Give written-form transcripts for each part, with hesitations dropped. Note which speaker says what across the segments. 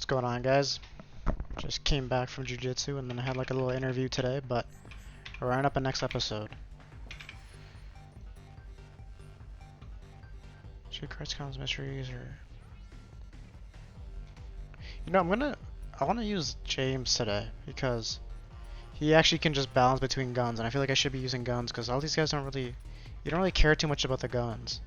Speaker 1: What's going on, guys? Just came back from jiu-jitsu and then I had like a little interview today, but we're wrapping up a next episode. Should cards count as mysteries or... You know, I want to use James today because he actually can just balance between guns, and I feel like I should be using guns because all these guys don't really care too much about the guns.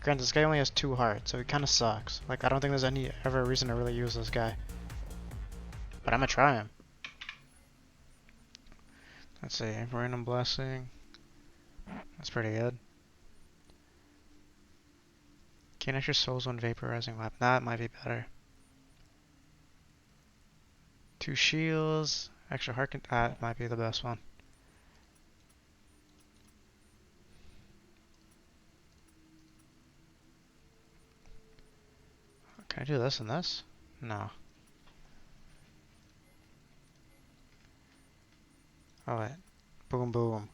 Speaker 1: Granted, this guy only has 2 hearts, so he kind of sucks. Like, I don't think there's any ever reason to really use this guy. But I'm gonna try him. Let's see, random blessing. That's pretty good. Gain extra souls when vaporizing weapon. That might be better. 2 shields. Extra heart. That might be the best one. Can I do this and this? No. Oh wait. Boom boom.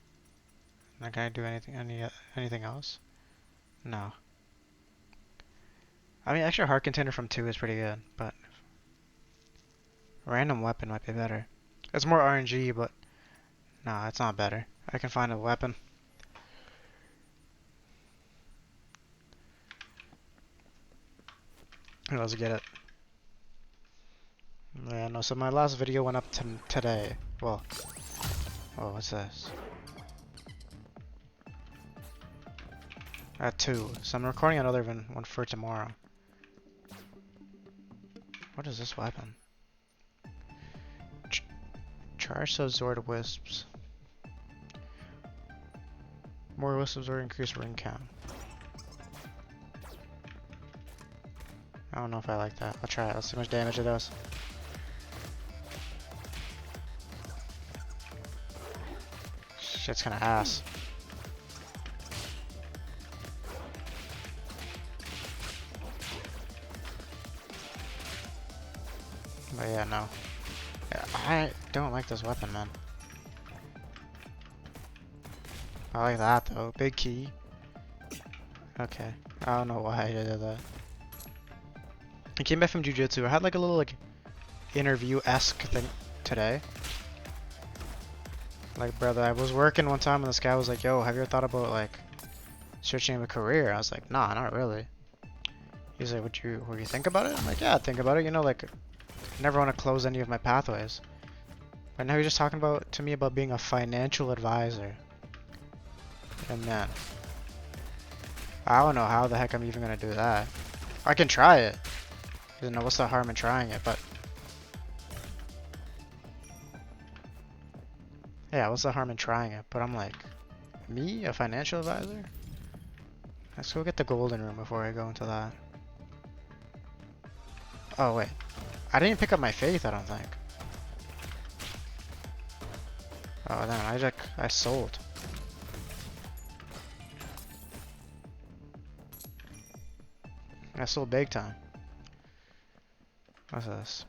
Speaker 1: Now can I do anything else? No. I mean, extra heart container from 2 is pretty good, but random weapon might be better. It's more RNG, but no, it's not better. I can find a weapon. Let's get it. Yeah, no, so my last video went up today. Well, oh, what's this? At 2. So I'm recording another one for tomorrow. What is this weapon? Charge Zord Wisps. More wisps or increased ring count. I don't know if I like that. I'll try it. Let's see how much damage it does. Shit's kinda ass. But yeah, no. Yeah, I don't like this weapon, man. I like that though. Big key. Okay. I don't know why I did that. I came back from jiu-jitsu. I had like a little like interview-esque thing today. Like, brother, I was working one time and this guy was like, yo, have you ever thought about like switching a career? I was like, nah, not really. He's like, would you think about it? I'm like, yeah, think about it. You know, like, I never want to close any of my pathways. But now he's just talking to me about being a financial advisor. And man, I don't know how the heck I'm even gonna do that. I can try it. You know, what's the harm in trying it? But yeah, what's the harm in trying it? But I'm like, me, a financial advisor? Let's go get the golden room before I go into that. Oh wait, I didn't pick up my faith. I don't think. Oh damn, I sold. I sold big time. What's this?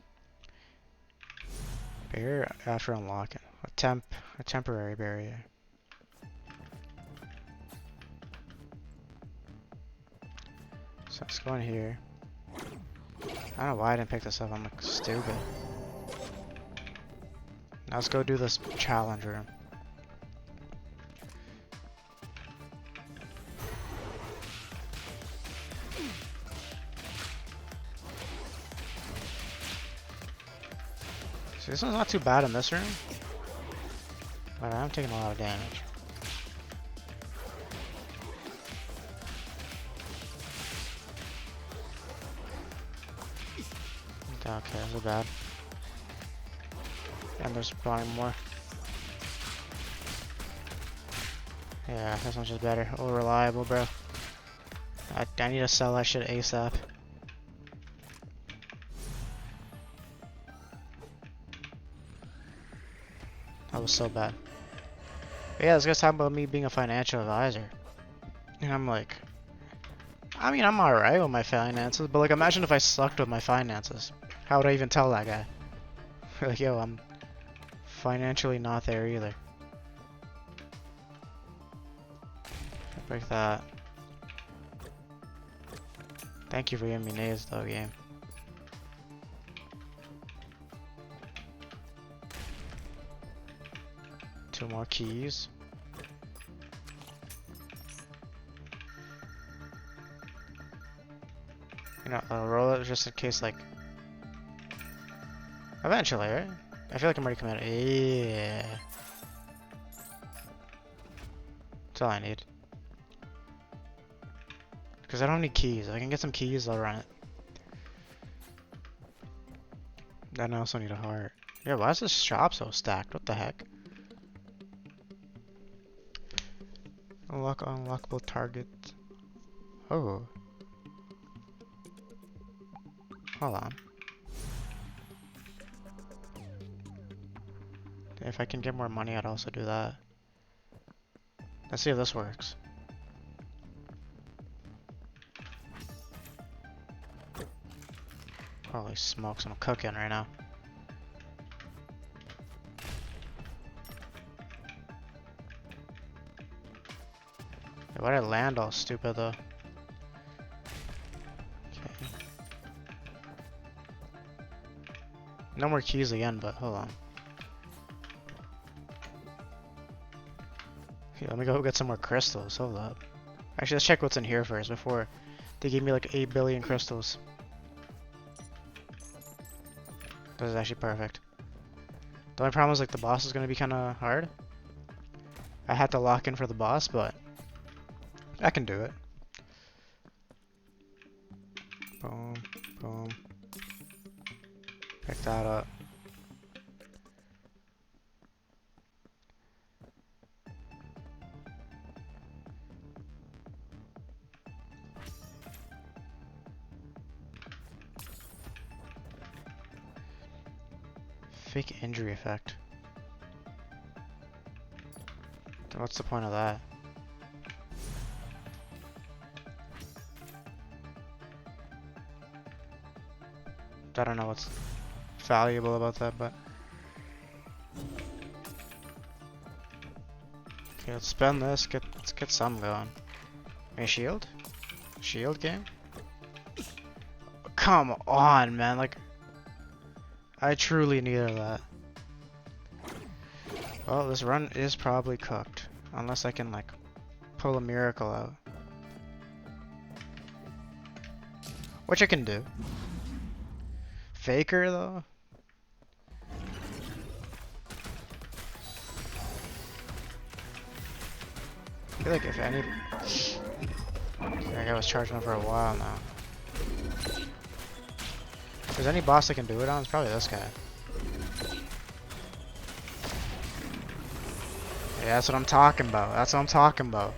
Speaker 1: Barrier after unlocking. A temporary barrier. So let's go in here. I don't know why I didn't pick this up. I'm like stupid. Now let's go do this challenge room. See, this one's not too bad in this room, but I'm taking a lot of damage. Okay, that's bad. And there's probably more. Yeah, this one's just better. Oh, reliable, bro. I need to sell that shit ASAP. That was so bad. But yeah, this guy's talking about me being a financial advisor. And I'm like, I mean, I'm alright with my finances, but like, imagine if I sucked with my finances. How would I even tell that guy? Like, yo, I'm financially not there either. Break that. Thank you for giving me nades though, game. 2 more keys. You know, I'll roll it just in case, like, eventually, right? I feel like I'm already committed. Yeah. That's all I need. Because I don't need keys. If I can get some keys, I'll run it. Then I also need a heart. Yeah, why is this shop so stacked? What the heck? Unlock unlockable target. Oh. Hold on. If I can get more money, I'd also do that. Let's see if this works. Holy smokes, I'm cooking right now. Why did I land all stupid though? Okay. No more keys again, but hold on. Okay, let me go get some more crystals. Hold up. Actually, let's check what's in here first before they give me like 8 billion crystals. This is actually perfect. The only problem is like the boss is gonna be kind of hard. I had to lock in for the boss, but I can do it. Boom, boom. Pick that up. Fake injury effect. What's the point of that? I don't know what's valuable about that, but okay, let's spend this. Let's get some going. A shield? Shield game? Come on, man! Like, I truly needed that. Well, this run is probably cooked, unless I can like pull a miracle out, which I can do. Faker though. I feel like if any, like I was charging up for a while now. If there's any boss I can do it on, it's probably this guy. Yeah, that's what I'm talking about. That's what I'm talking about.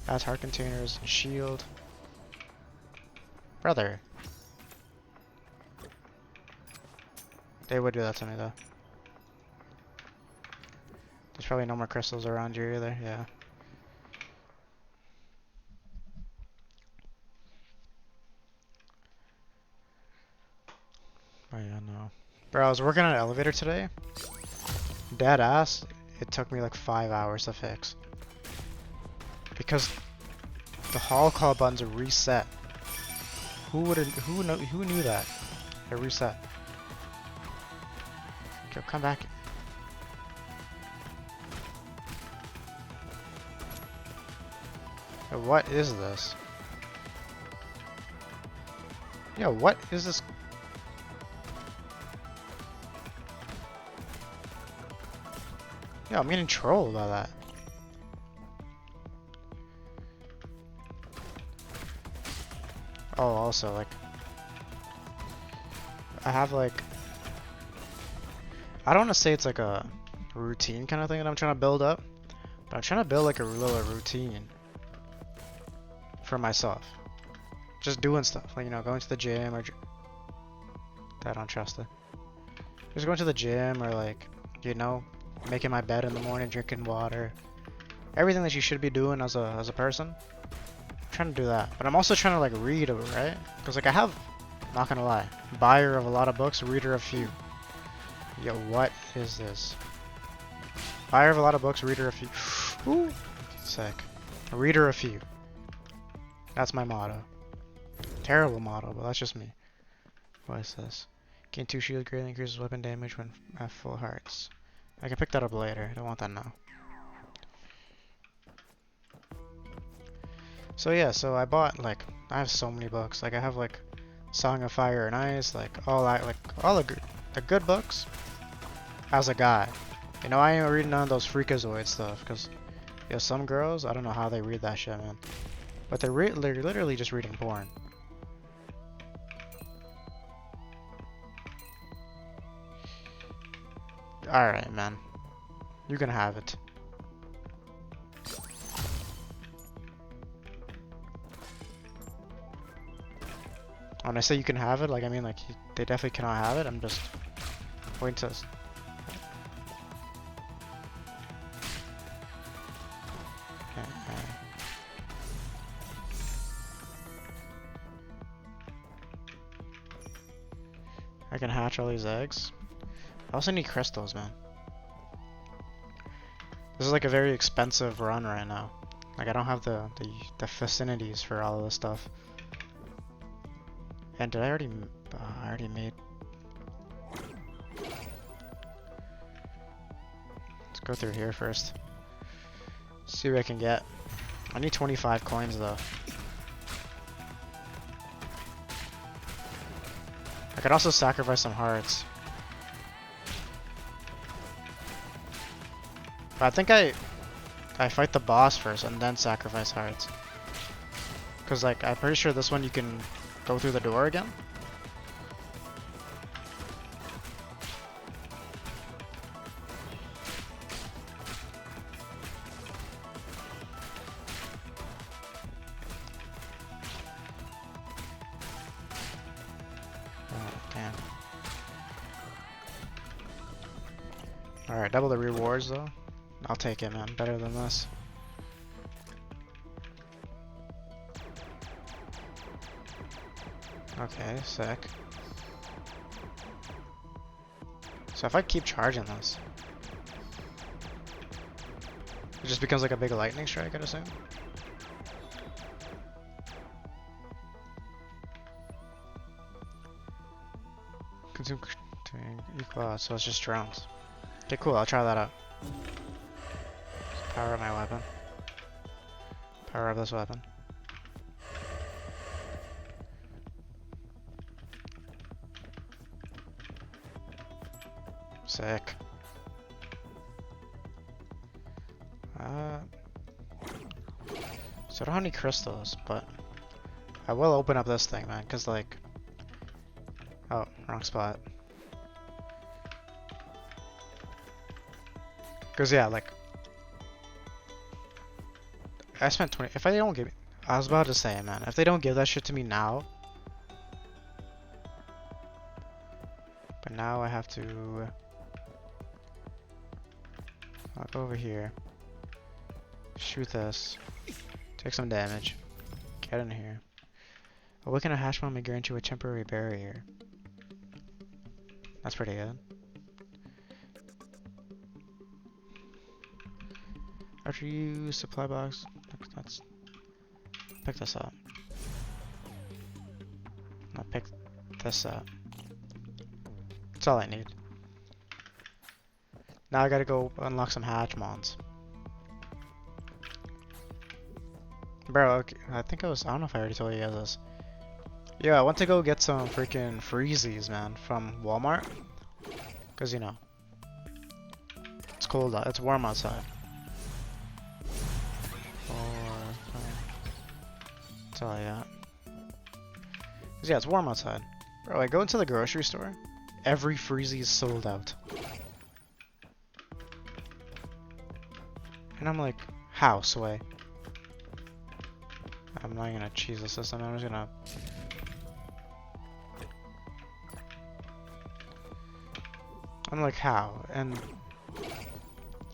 Speaker 1: That's heart containers and shield. Brother. They would do that to me though. There's probably no more crystals around here either, yeah. Oh yeah, no. Bro, I was working on an elevator today. Dead ass, it took me like 5 hours to fix. Because the hall call buttons are reset. Who knew that? They're reset. Okay, come back. Yo, what is this? Yo, what is this? Yo, I'm getting trolled by that. Oh, also, like, I have like, I don't want to say it's like a routine kind of thing that I'm trying to build up, but I'm trying to build like a little routine for myself. Just doing stuff, like, you know, going to the gym or, I don't trust it. Just going to the gym or like, you know, making my bed in the morning, drinking water. Everything that you should be doing as a person. I'm trying to do that. But I'm also trying to like read, right? Because like I have, not gonna lie, buyer of a lot of books, reader of few. Yo, what is this? Buyer of a lot of books, reader of few. Ooh, sick. Reader of few. That's my motto. Terrible motto, but that's just me. What is this? Gain 2 shield, greatly increases weapon damage when at full hearts. I can pick that up later. I don't want that now. So yeah, so I bought like I have so many books. Like I have like Song of Fire and Ice, like all the good books. As a guy, you know, I ain't reading none of those freakazoid stuff because yo, some girls, I don't know how they read that shit, man. But they're literally just reading porn. Alright, man. You can have it. When I say you can have it, like, I mean, like, they definitely cannot have it. I'm just waiting to... I can hatch all these eggs. I also need crystals, man. This is like a very expensive run right now. Like I don't have the vicinities for all of this stuff. And did I already? I already made. Let's go through here first. See what I can get. I need 25 coins though. I could also sacrifice some hearts. But I think I fight the boss first and then sacrifice hearts. Cause like I'm pretty sure this one you can go through the door again. Damn. Alright, double the rewards though. I'll take it, man. Better than this. Okay, sick. So if I keep charging this, it just becomes like a big lightning strike, I'd assume. Consume to equal out, so it's just drones. Okay, cool, I'll try that out. Power up my weapon. Power up this weapon. Sick. So I don't have any crystals, but I will open up this thing, man, because like... Oh, wrong spot. Because yeah, like... I spent 20... If they don't give me... I was about to say, man, if they don't give that shit to me now... But now I have to... I'll go over here. Shoot this. Take some damage. Get in here. Awaken a hash bomb may grant you a temporary barrier. That's pretty good. After you use supply box, let's pick this up. I'll pick this up. That's all I need. Now I gotta go unlock some hatch mons. Bro, okay, I think I don't know if I already told you guys this. Yeah, I went to go get some freaking freezies, man, from Walmart. Cause you know, it's cold out, it's warm outside. That's all I got. Cause yeah, it's warm outside. Bro, I go into the grocery store, every freezie is sold out. And I'm like, how, Sway? I'm not gonna cheese the system, I'm just gonna... I'm like, how? And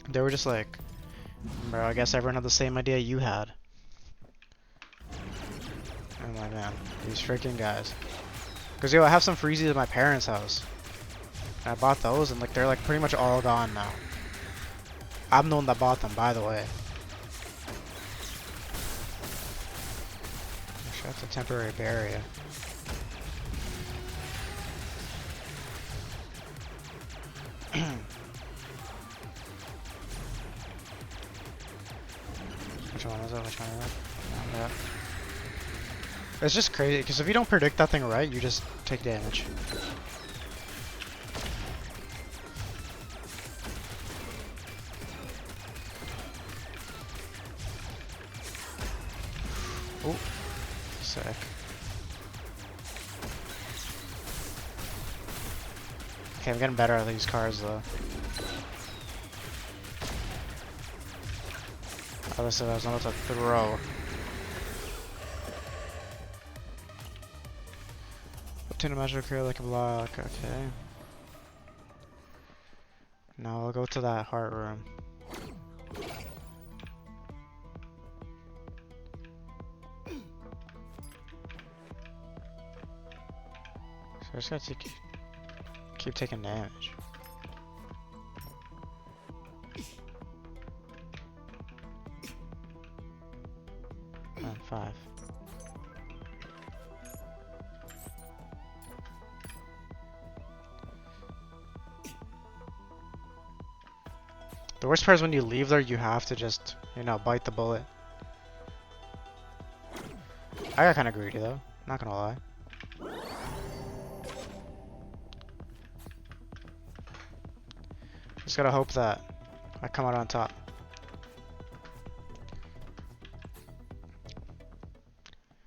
Speaker 1: they were just like, bro, I guess everyone had the same idea you had. I'm like, man, these freaking guys. Cause yo, I have some freezies at my parents' house. And I bought those and like, they're like pretty much all gone now. I'm the one that bought them, by the way. That's a temporary barrier. one is it? Which one is it? Yeah. It's just crazy, because if you don't predict that thing right, you just take damage. Ooh. Sick. Okay, I'm getting better at these cars, though. Oh, this is, I was about to throw. Obtain a magical career like a block, okay. Now I'll go to that heart room. So I just gotta keep taking damage. And 5. The worst part is when you leave there, you have to just, you know, bite the bullet. I got kind of greedy though, not gonna lie. Just gotta hope that I come out on top.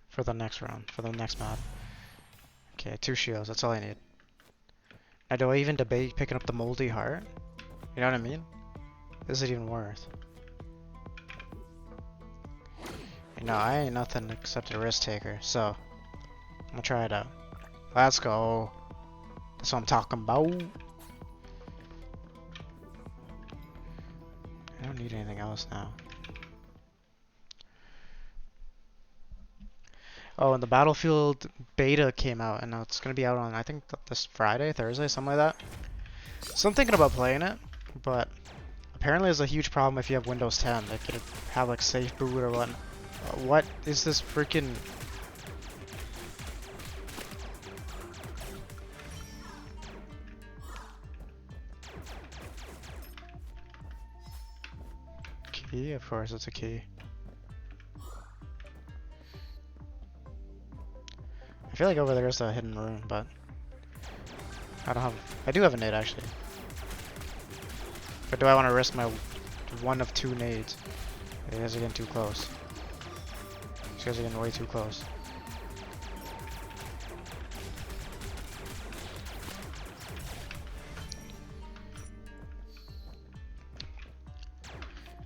Speaker 1: For the next round, for the next map. Okay, 2 shields, that's all I need. Now do I even debate picking up the moldy heart? You know what I mean? Is it even worth? You know, I ain't nothing except a risk taker, so I'm gonna try it out. Let's go. That's what I'm talking about. I don't need anything else now. Oh, and the Battlefield beta came out, and it's gonna be out on, I think, this Friday, Thursday, something like that. So I'm thinking about playing it, but apparently there's a huge problem if you have Windows 10. Like, you have like safe boot or what. What is this freaking? Key? Of course, it's a key. I feel like over there is a hidden room, but I don't have. I do have a nade actually. But do I want to risk my 1 of 2 nades? You guys are getting too close. These guys are getting way too close.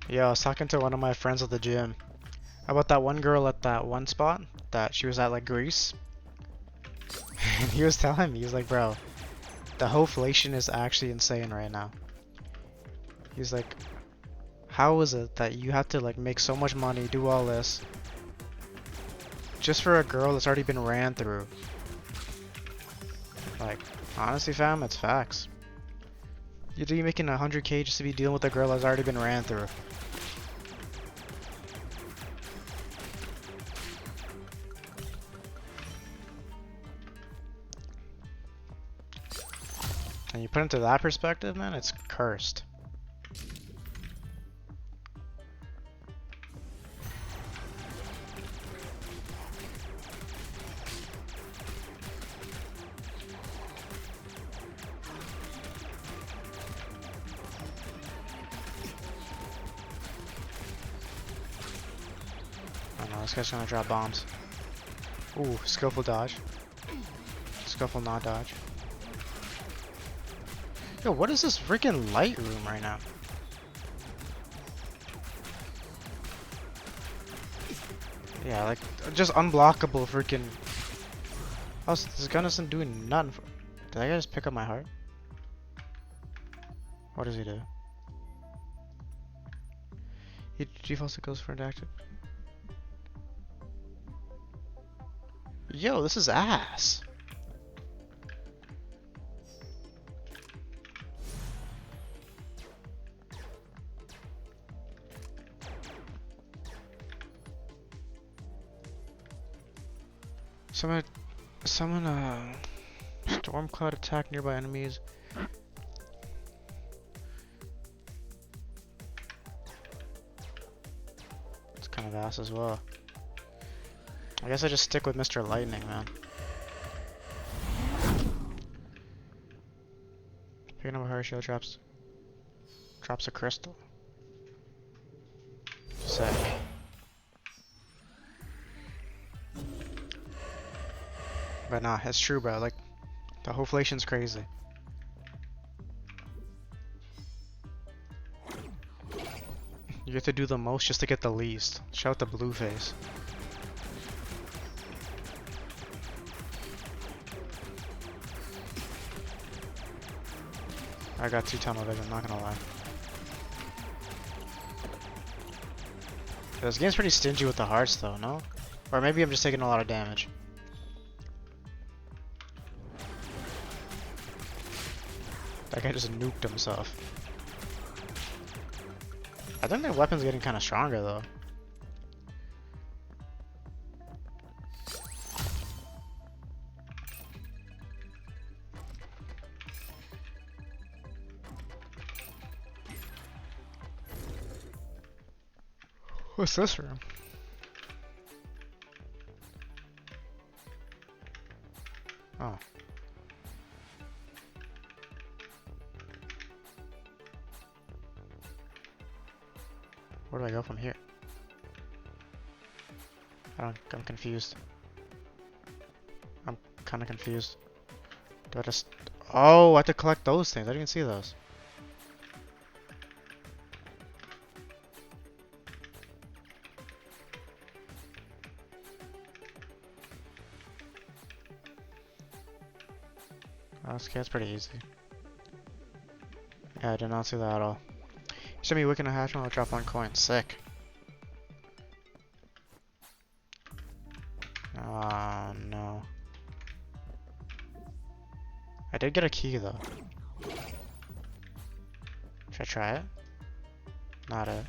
Speaker 1: Yeah, I was talking to one of my friends at the gym about that one girl at that one spot that she was at, like, Greece. And he was telling me, he was like, bro, the hoflation is actually insane right now. He's like, how is it that you have to like make so much money, do all this, just for a girl that's already been ran through? Like, honestly fam, it's facts. You're making 100K just to be dealing with a girl that's already been ran through. And you put it into that perspective, man, it's cursed. Oh no, this guy's gonna drop bombs. Ooh, skillful dodge. Skillful not dodge. Yo, what is this freaking light room right now? Yeah, like, just unblockable freaking... Oh, this gun isn't doing nothing for... Did that guy just pick up my heart? What does he do? He defaults to ghost friend active. Yo, this is ass. Summon a storm cloud attack nearby enemies. It's kind kind of ass as well. I guess I just stick with Mr. Lightning, man. Picking up a hard shield drops a crystal. Sick. But nah, it's true, bro. Like, the hoflation's crazy. You have to do the most just to get the least. Shout the blue face. I got 2 tunnel vision, I'm not gonna lie. This game's pretty stingy with the hearts though, no? Or maybe I'm just taking a lot of damage. That guy just nuked himself. I think their weapon's getting kind of stronger though. What's this room? Oh. Where do I go from here? I'm confused. I'm kind of confused. Do I just... Oh, I have to collect those things. I didn't even see those. Okay, that's pretty easy. Yeah, I did not see that at all. Show me Wiccan a hatch and I'll drop 1 coin. Sick. Oh no. I did get a key though. Should I try it? Not it.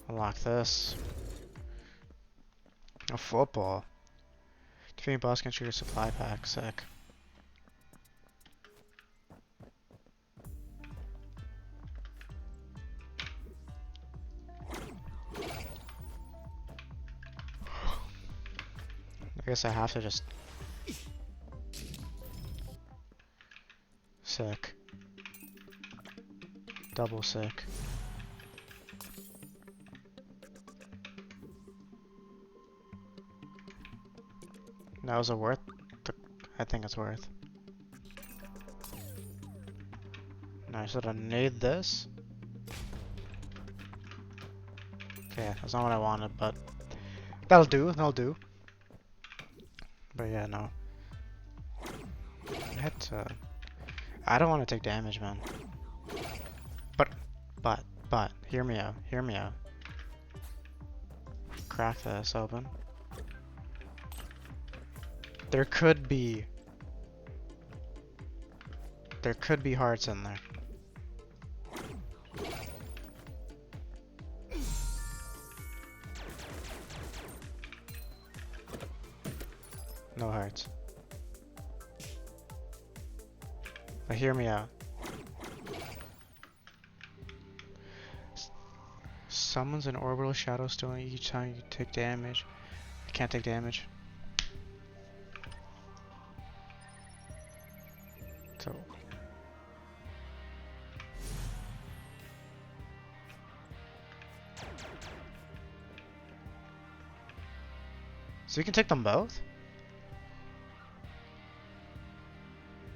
Speaker 1: Unlock this. A football. Defeating boss can trigger supply pack. Sick. I guess I have to just... Sick. Double sick. That was a worth? I think it's worth. Nice, so I need this. Okay, that's not what I wanted, but that'll do, that'll do. But yeah, no. I don't want to take damage, man. But, hear me out, hear me out. Crack this open. There could be hearts in there. No hearts. But hear me out. Summons an orbital shadow stone each time you take damage. You can't take damage. So you can take them both?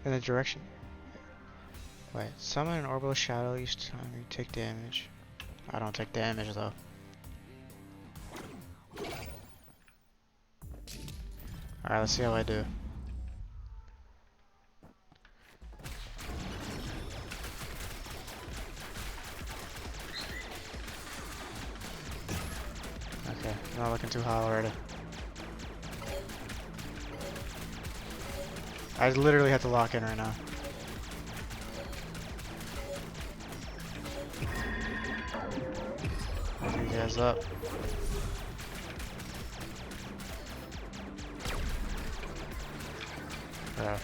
Speaker 1: In the direction. Wait, summon an orbital shadow each time you take damage. I don't take damage though. Alright, let's see how I do. Okay, not looking too hot already. I literally have to lock in right now. Open you guys up. Bro.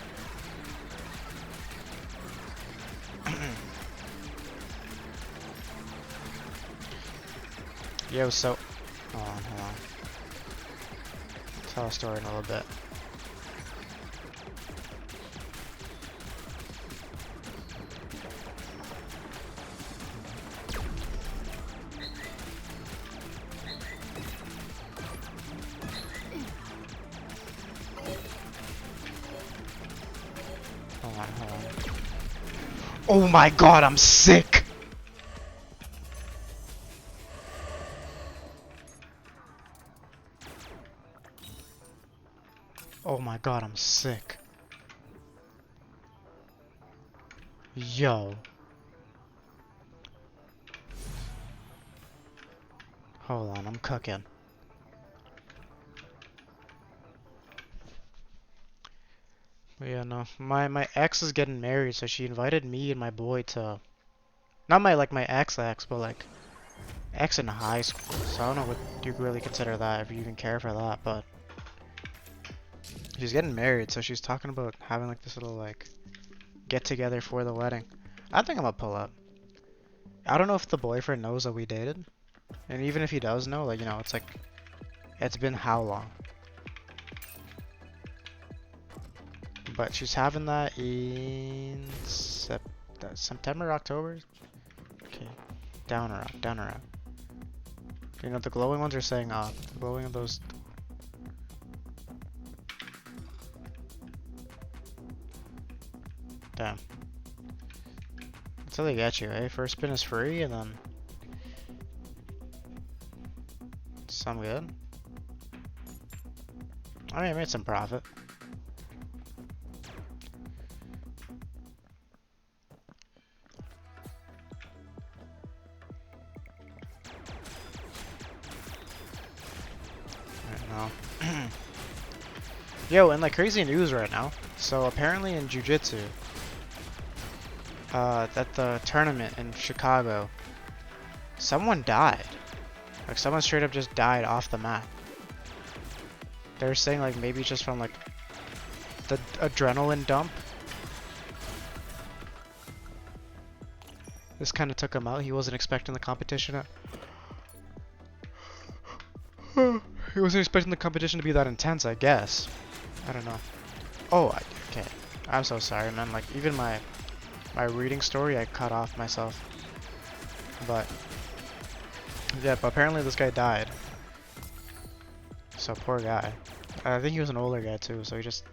Speaker 1: Yo, so... Hold on, hold on. Tell a story in a little bit. Hold on, hold on. Oh my god, I'm sick! Oh my god, I'm sick. Yo. Hold on, I'm cooking. But yeah, no. My ex is getting married, so she invited me and my boy to... Not my, like, my ex, but, like, ex in high school. So I don't know what you really consider that, if you even care for that, but... She's getting married, so she's talking about having, like, this little, like, get-together for the wedding. I think I'm gonna pull up. I don't know if the boyfriend knows that we dated. And even if he does know, like, you know, it's like... It's been how long? But she's having that in... September, October? Okay. Down or up, down or up. You know, the glowing ones are saying up. The glowing of those... Damn. That's how they get you, eh? First spin is free, and then... Some good. I mean, I made some profit. I don't know. Yo, and like crazy news right now. So apparently in Jiu-Jitsu, at the tournament in Chicago, someone died. Like someone straight up just died off the mat. They're saying like maybe just from like the adrenaline dump. This kind of took him out. He wasn't expecting the competition. He wasn't expecting the competition to be that intense, I guess. I don't know. Oh, okay. I'm so sorry, man. Like even my reading story, I cut off myself. But yeah, but apparently this guy died. So poor guy. I think he was an older guy too, so he just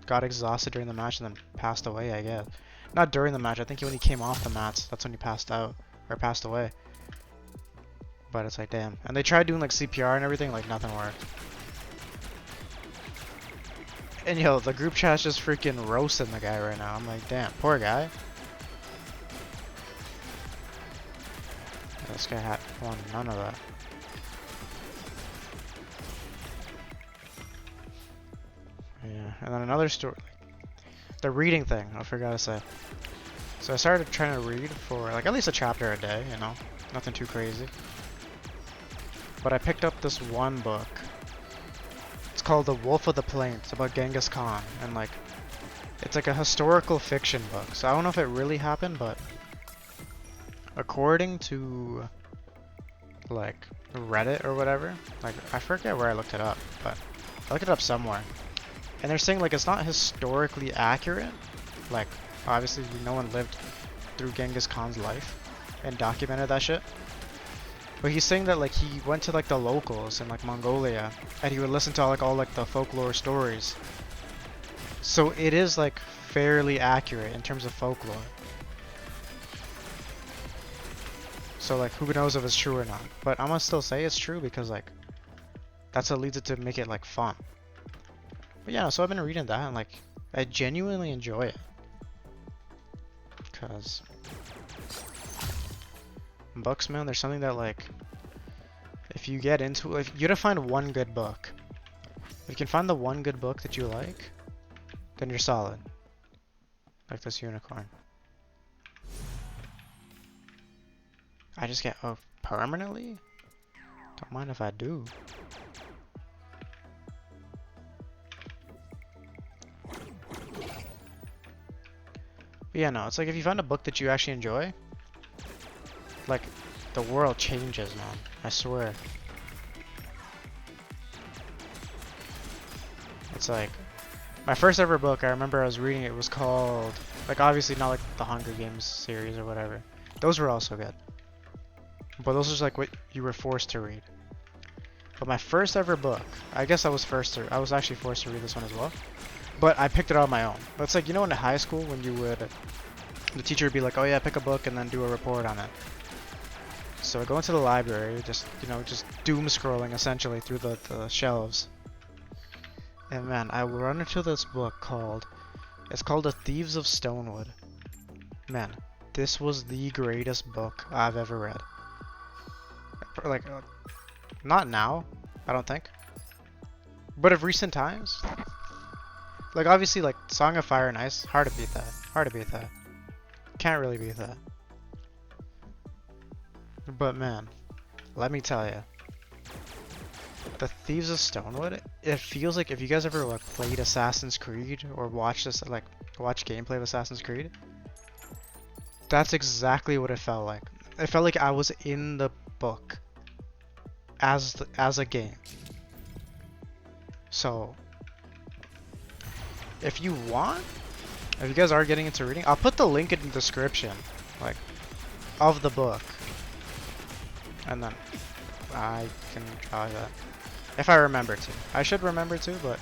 Speaker 1: got exhausted during the match and then passed away, I guess. Not during the match, I think when he came off the mats, that's when he passed out, or passed away. But it's like, damn. And they tried doing like CPR and everything, like nothing worked. And yo, the group chat's just freaking roasting the guy right now. I'm like, damn, poor guy. This guy had won none of that. Yeah, and then another story, the reading thing, I forgot to say. So I started trying to read for like at least a chapter a day, you know, nothing too crazy. But I picked up this one book. It's called The Wolf of the Plains. It's about Genghis Khan, and like, it's like a historical fiction book. So I don't know if it really happened, but according to like Reddit or whatever, like I forget where I looked it up, but I looked it up somewhere. And they're saying like it's not historically accurate. Like obviously no one lived through Genghis Khan's life and documented that shit. But he's saying that like he went to like the locals in like Mongolia and he would listen to like all like the folklore stories. So it is like fairly accurate in terms of folklore. So like who knows if it's true or not. But I'm gonna still say it's true because like that's what leads it to make it like fun. But yeah, so I've been reading that and like I genuinely enjoy it. Cause books, man, there's something that like if you get into it, if you gotta find one good book. If you can find the one good book that you like, then you're solid. Like this unicorn. I just get permanently? Don't mind if I do. But yeah, no, it's like if you find a book that you actually enjoy, like the world changes, man. I swear. It's like my first ever book. I remember I was reading. It was called, like, obviously not like the Hunger Games series or whatever. Those were also good, but those are just like what you were forced to read. But my first ever book, I guess I was actually forced to read this one as well. But I picked it out on my own. It's like, you know, in high school when you would, the teacher would be like, oh yeah, pick a book and then do a report on it. So I go into the library, just, you know, just doom scrolling essentially through the shelves. And man, I run into this book it's called The Thieves of Stonewood. Man, this was the greatest book I've ever read. Like, not now, I don't think. But of recent times. Like, obviously, like, Song of Fire and Ice, hard to beat that. Hard to beat that. Can't really beat that. But man, let me tell you. The Thieves of Stonewood, it feels like if you guys ever like played Assassin's Creed or watched watch gameplay of Assassin's Creed, that's exactly what it felt like. It felt like I was in the book as a game. So if you guys are getting into reading, I'll put the link in the description, like, of the book, and then I can try that. If I remember to. I should remember to, but...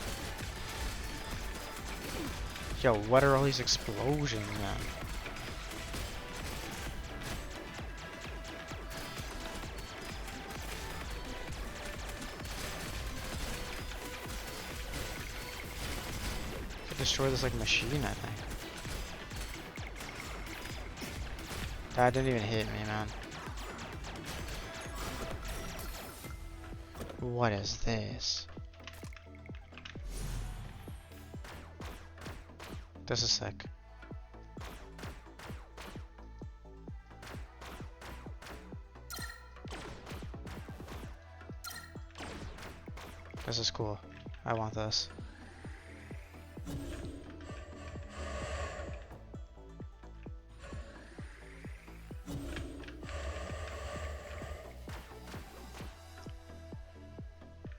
Speaker 1: Yo, what are all these explosions, man? I could destroy this, like, machine, I think. That didn't even hit me, man. What is this? This is sick. This is cool. I want this.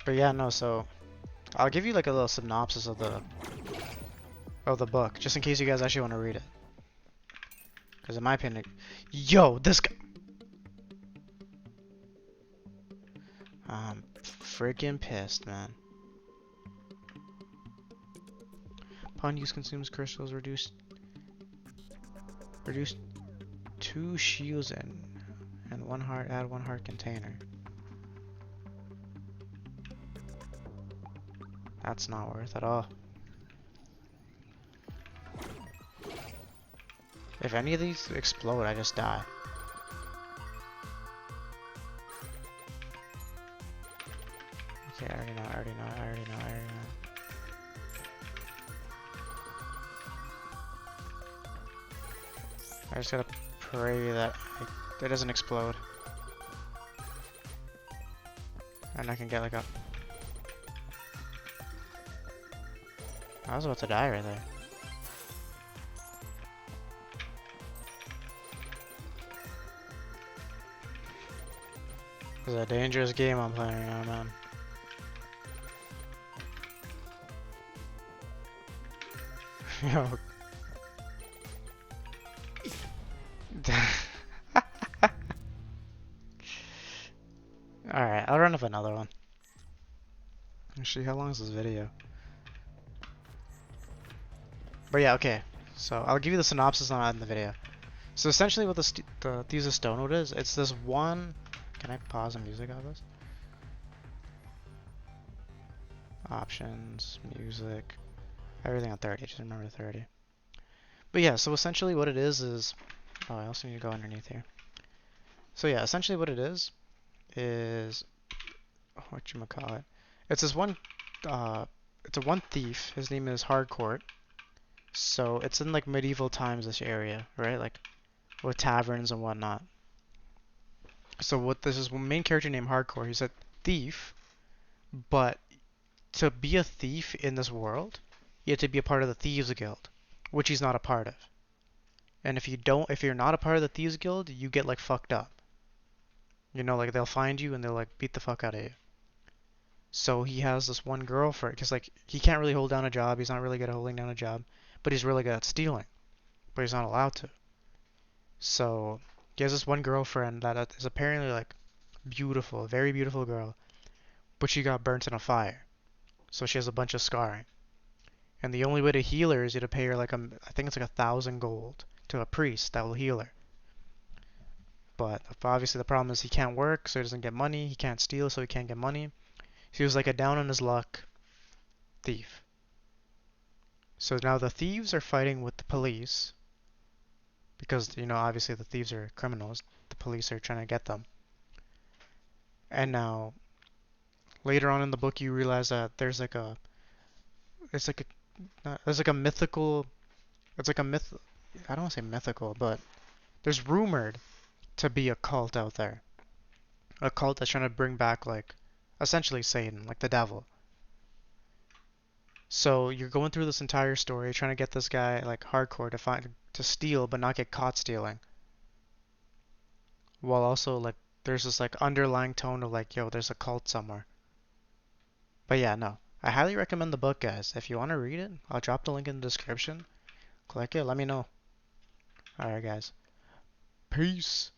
Speaker 1: But yeah, no, so I'll give you like a little synopsis of the book, just in case you guys actually want to read it. Because in my opinion, yo, this guy. I'm freaking pissed, man. Upon use, consumes crystals, reduce 2 shields and 1 heart. Add 1 heart container. That's not worth at all. If any of these explode, I just die. Okay, I already know. I just gotta pray that it doesn't explode. And I can get like a... I was about to die right there. This is a dangerous game I'm playing right now, man. Yo. Alright, I'll run up another one. Actually, how long is this video? But yeah, okay. So I'll give you the synopsis on that in the video. So essentially what the Thieves of Stonewood is, it's this one... Can I pause the music on this? Options, music, everything on 30, just remember 30. But yeah, so essentially what it is... Oh, I also need to go underneath here. So yeah, essentially what it is... Whatchamacallit? It's this one... it's a one thief, his name is Hardcourt. So it's in like medieval times, this area, right? Like with taverns and whatnot. So what this is, one main character named Hardcore, he's a thief, but to be a thief in this world, you have to be a part of the Thieves Guild, which he's not a part of. And if you're not a part of the Thieves Guild, you get like fucked up. You know, like they'll find you and they'll like beat the fuck out of you. So he has this one girlfriend, because like he can't really hold down a job. He's not really good at holding down a job, but he's really good at stealing. But he's not allowed to. So he has this one girlfriend that is apparently like beautiful, a very beautiful girl, but she got burnt in a fire. So she has a bunch of scarring. And the only way to heal her is you to pay her like I think it's like 1,000 gold to a priest that will heal her. But obviously the problem is he can't work, so he doesn't get money. He can't steal, so he can't get money. So he was like a down on his luck thief. So now the thieves are fighting with the police because, you know, obviously the thieves are criminals. The police are trying to get them. And now later on in the book, you realize that it's like there's like a mythical, it's like a myth. I don't want to say mythical, but there's rumored to be a cult out there, a cult that's trying to bring back like essentially Satan, like the devil. So you're going through this entire story trying to get this guy like hardcore to steal but not get caught stealing, while also like there's this like underlying tone of like, yo, there's a cult somewhere. But yeah, no. I highly recommend the book, guys. If you want to read it, I'll drop the link in the description. Click it, let me know. Alright, guys. Peace.